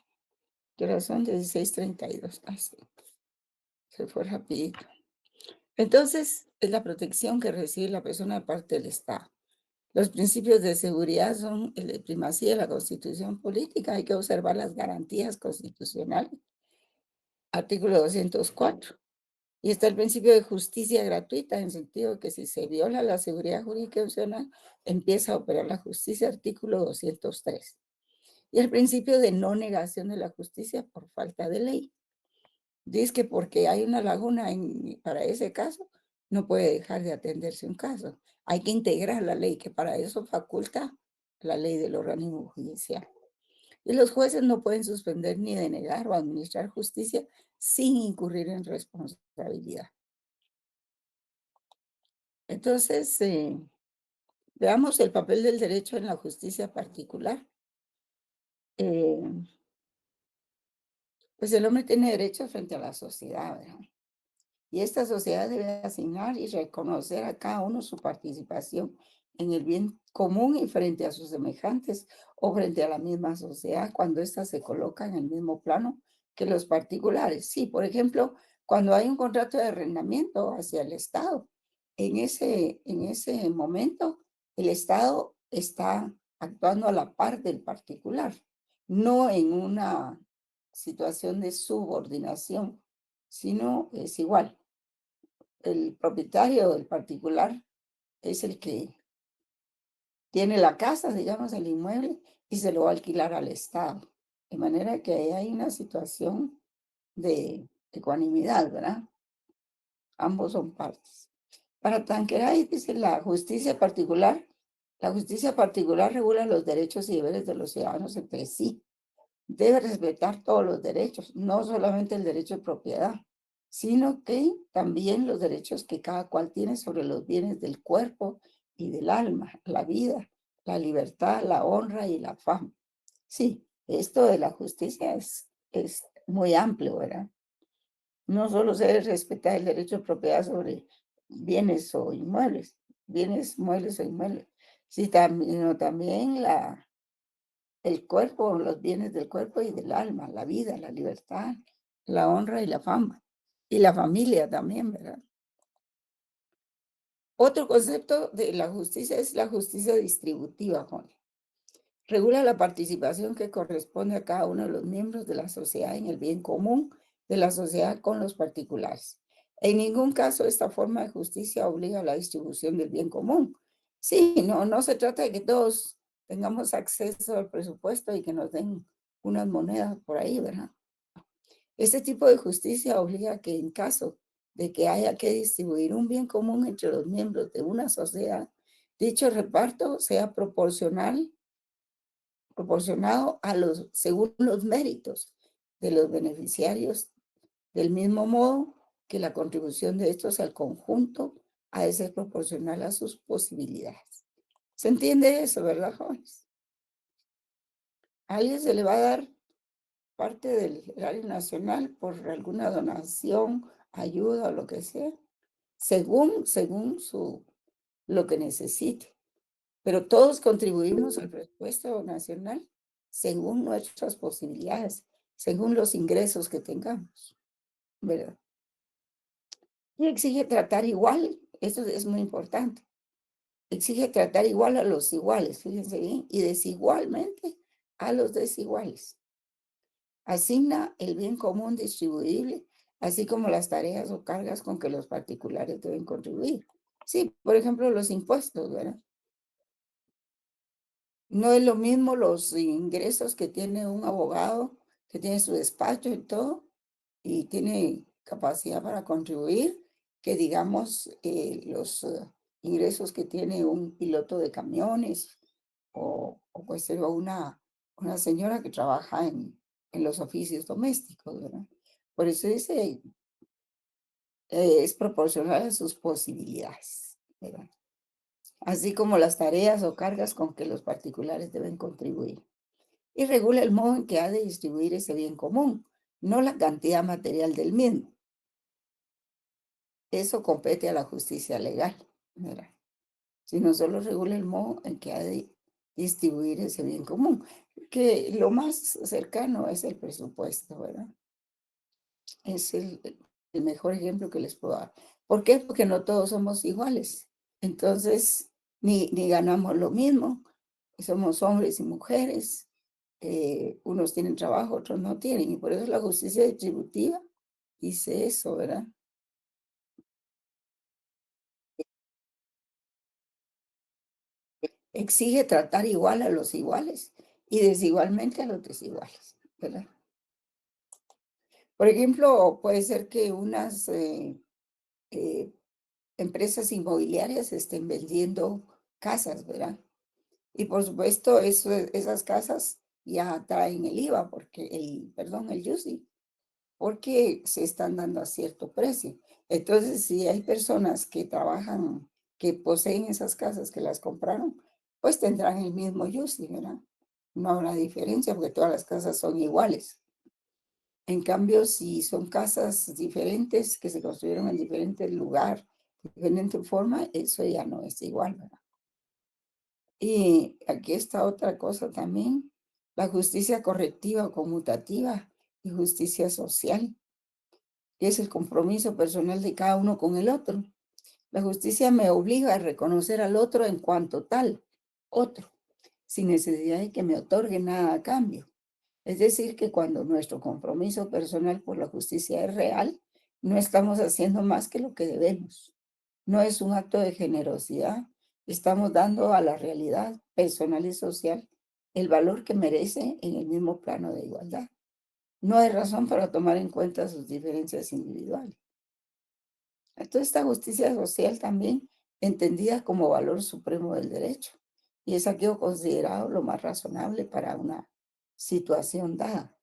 ¿Qué hora son? 16:32. Ay, sí, se fue rapidito. Entonces, es la protección que recibe la persona de parte del Estado. Los principios de seguridad son el de primacía de la Constitución política. Hay que observar las garantías constitucionales. Artículo 204. Y está el principio de justicia gratuita, en sentido que si se viola la seguridad jurídica nacional, empieza a operar la justicia, artículo 203. Y el principio de no negación de la justicia por falta de ley. Dice que porque hay una laguna para ese caso, no puede dejar de atenderse un caso. Hay que integrar la ley, que para eso faculta la ley del organismo judicial. Y los jueces no pueden suspender ni denegar o administrar justicia sin incurrir en responsabilidad. Entonces, veamos el papel del derecho en la justicia particular. Eh, pues el hombre tiene derechos frente a la sociedad, ¿verdad? Y esta sociedad debe asignar y reconocer a cada uno su participación en el bien común y frente a sus semejantes o frente a la misma sociedad cuando ésta se coloca en el mismo plano que los particulares. Sí, por ejemplo, cuando hay un contrato de arrendamiento hacia el Estado, en ese momento el Estado está actuando a la par del particular, no en una situación de subordinación, sino es igual. El propietario, el particular, es el que tiene la casa, digamos, el inmueble, y se lo va a alquilar al Estado. De manera que ahí hay una situación de ecuanimidad, ¿verdad? Ambos son partes. Para Tanqueray, dice la justicia particular regula los derechos y deberes de los ciudadanos entre sí. Debe respetar todos los derechos, no solamente el derecho de propiedad, sino que también los derechos que cada cual tiene sobre los bienes del cuerpo y del alma, la vida, la libertad, la honra y la fama. Sí, esto de la justicia es muy amplio, ¿verdad? No solo se debe respetar el derecho de propiedad sobre bienes o inmuebles, bienes, muebles o inmuebles, sino también el cuerpo, los bienes del cuerpo y del alma, la vida, la libertad, la honra y la fama. Y la familia también, ¿verdad? Otro concepto de la justicia es la justicia distributiva, Juan. Regula la participación que corresponde a cada uno de los miembros de la sociedad en el bien común de la sociedad con los particulares. En ningún caso esta forma de justicia obliga a la distribución del bien común. Sí, no se trata de que todos tengamos acceso al presupuesto y que nos den unas monedas por ahí, ¿verdad? Este tipo de justicia obliga a que en caso de que haya que distribuir un bien común entre los miembros de una sociedad, dicho reparto sea proporcionado según los méritos de los beneficiarios, del mismo modo que la contribución de estos al conjunto ha de ser proporcional a sus posibilidades. ¿Se entiende eso, verdad, jóvenes? A alguien se le va a dar parte del erario nacional por alguna donación, ayuda o lo que sea, según lo que necesite. Pero todos contribuimos al presupuesto nacional según nuestras posibilidades, según los ingresos que tengamos, ¿verdad? Y exige tratar igual, eso es muy importante, exige tratar igual a los iguales, fíjense bien, y desigualmente a los desiguales. asigna el bien común distribuible, así como las tareas o cargas con que los particulares deben contribuir. Sí, por ejemplo, los impuestos, ¿verdad? No es lo mismo los ingresos que tiene un abogado, que tiene su despacho y todo, y tiene capacidad para contribuir, que digamos los ingresos que tiene un piloto de camiones o puede ser una señora que trabaja en los oficios domésticos, ¿verdad? Por eso dice, es proporcional a sus posibilidades, ¿verdad? Así como las tareas o cargas con que los particulares deben contribuir. Y regula el modo en que ha de distribuir ese bien común, no la cantidad material del mismo. Eso compete a la justicia legal, ¿verdad? Sino solo regula el modo en que ha de distribuir ese bien común, que lo más cercano es el presupuesto, ¿verdad? Es el mejor ejemplo que les puedo dar. ¿Por qué? Porque no todos somos iguales. Entonces, ni ganamos lo mismo, somos hombres y mujeres, unos tienen trabajo, otros no tienen, y por eso la justicia distributiva dice eso, ¿verdad? Exige tratar igual a los iguales y desigualmente a los desiguales, ¿verdad? Por ejemplo, puede ser que unas eh, empresas inmobiliarias estén vendiendo casas, ¿verdad? Y por supuesto, esas casas ya traen el IVA, porque perdón, el IUSI, porque se están dando a cierto precio. Entonces, si hay personas que trabajan, que poseen esas casas, que las compraron, pues tendrán el mismo IUSI, ¿verdad? No habrá diferencia porque todas las casas son iguales. En cambio, si son casas diferentes, que se construyeron en diferente lugar, diferente forma, eso ya no es igual, ¿verdad? Y aquí está otra cosa también, la justicia correctiva o conmutativa y justicia social, que es el compromiso personal de cada uno con el otro. La justicia me obliga a reconocer al otro en cuanto tal, otro, sin necesidad de que me otorgue nada a cambio. Es decir, que cuando nuestro compromiso personal por la justicia es real, no estamos haciendo más que lo que debemos. No es un acto de generosidad, estamos dando a la realidad personal y social el valor que merece en el mismo plano de igualdad. No hay razón para tomar en cuenta sus diferencias individuales. Entonces, esta justicia social también entendida como valor supremo del derecho y es aquello considerado lo más razonable para una situación dada.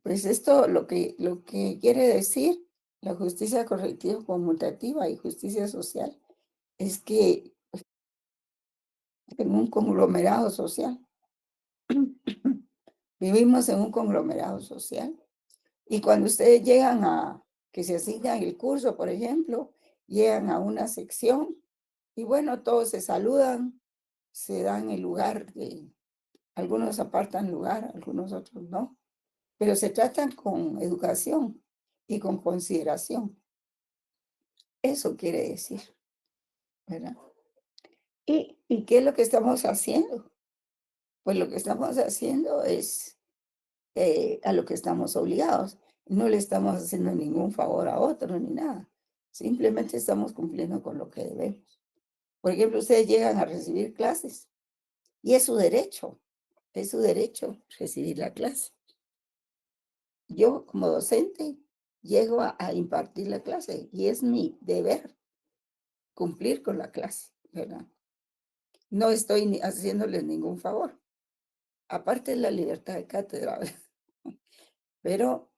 Pues esto lo que quiere decir la justicia correctiva conmutativa y justicia social es que en un conglomerado social, vivimos en un conglomerado social y cuando ustedes llegan a que se asignan el curso, por ejemplo, llegan a una sección y bueno, todos se saludan, se dan el lugar, algunos apartan lugar, algunos otros no, pero se tratan con educación y con consideración. Eso quiere decir, ¿verdad? ¿Y qué es lo que estamos haciendo? Pues lo que estamos haciendo es a lo que estamos obligados. No le estamos haciendo ningún favor a otro ni nada. Simplemente estamos cumpliendo con lo que debemos. Por ejemplo, ustedes llegan a recibir clases y es su derecho recibir la clase. Yo como docente llego a impartir la clase y es mi deber cumplir con la clase, ¿verdad? No estoy haciéndoles ningún favor. Aparte de la libertad de cátedra, pero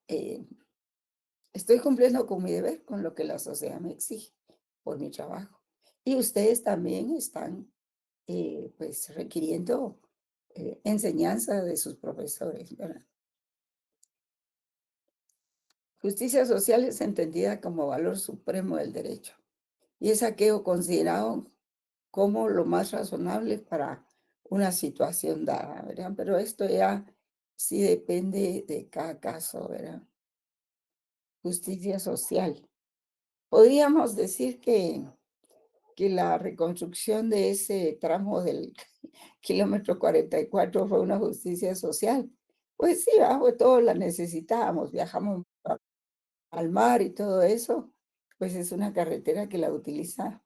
estoy cumpliendo con mi deber, con lo que la sociedad me exige por mi trabajo. Y ustedes también están pues requiriendo enseñanza de sus profesores, ¿verdad? Justicia social es entendida como valor supremo del derecho y es aquello considerado como lo más razonable para una situación dada, ¿verdad? Pero esto ya sí depende de cada caso, ¿verdad? Justicia social. Podríamos decir que la reconstrucción de ese tramo del kilómetro 44 fue una justicia social, Pues sí, bajo todo la necesitábamos, viajamos al mar y todo eso, pues es una carretera que la utiliza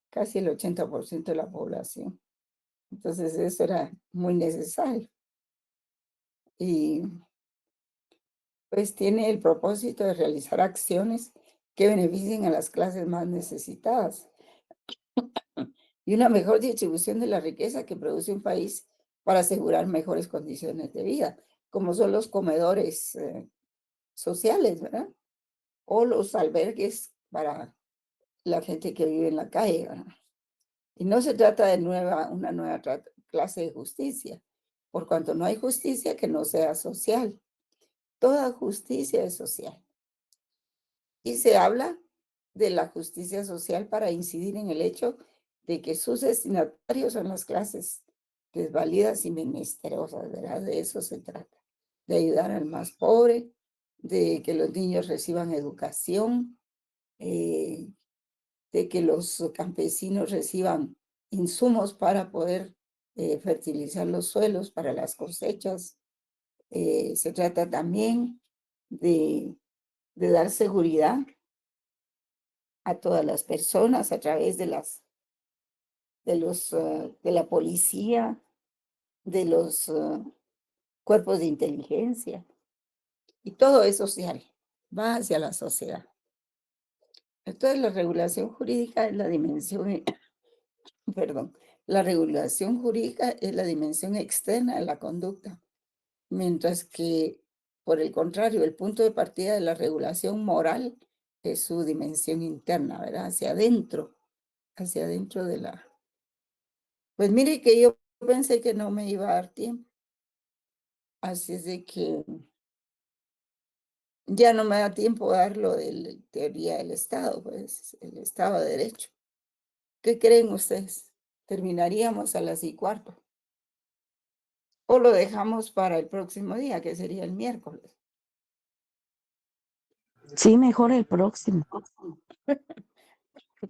casi el 80% de la población. Entonces eso era muy necesario y pues tiene el propósito de realizar acciones que beneficien a las clases más necesitadas y una mejor distribución de la riqueza que produce un país para asegurar mejores condiciones de vida, como son los comedores sociales, ¿verdad? O los albergues para la gente que vive en la calle, ¿verdad? Y no se trata de una nueva clase de justicia, por cuanto no hay justicia que no sea social. Toda justicia es social. Y se habla de la justicia social para incidir en el hecho de que sus destinatarios son las clases desvalidas y menesterosas, ¿verdad? De eso se trata, de ayudar al más pobre, de que los niños reciban educación, eh, de que los campesinos reciban insumos para poder fertilizar los suelos para las cosechas. Se trata también de, de dar seguridad a todas las personas a través de la policía, de los cuerpos de inteligencia, y todo es social, va hacia la sociedad. Entonces, la regulación jurídica es la dimensión, perdón, la regulación jurídica es la dimensión externa de la conducta, mientras que, por el contrario, el punto de partida de la regulación moral es su dimensión interna, ¿verdad? Hacia adentro de la. Pues mire que yo pensé que no me iba a dar tiempo, así es de que ya no me da tiempo dar lo de la teoría del Estado, pues, el Estado de Derecho. ¿Qué creen ustedes? ¿Terminaríamos a las 6:15? ¿O lo dejamos para el próximo día, que sería el miércoles? Sí, mejor el próximo.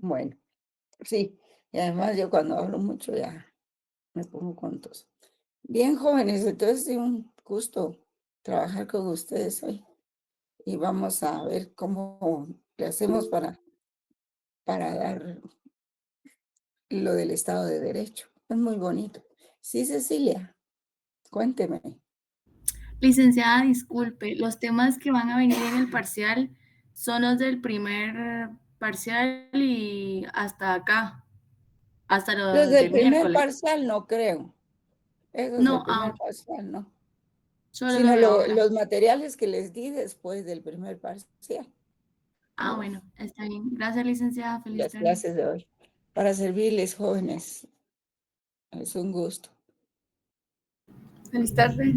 Bueno, sí, y además yo cuando hablo mucho ya me pongo con tos. Bien, jóvenes, entonces es un gusto trabajar con ustedes hoy y vamos a ver cómo le hacemos para dar lo del Estado de Derecho. Es muy bonito. Sí, Cecilia, cuénteme. Licenciada, disculpe, los temas que van a venir en el parcial son los del primer parcial y hasta acá, hasta Los los del del primer miércoles. parcial no creo, esos del No, primer parcial no, solo los sino de ahora. los materiales que les di después del primer parcial, ¿verdad? Bueno, está bien. Gracias, licenciada. Feliz Las tarde. clases de hoy. Para servirles, jóvenes, es un gusto. Feliz tarde.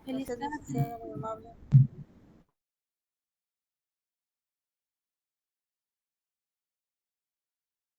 Gracias, licenciada, muy amable.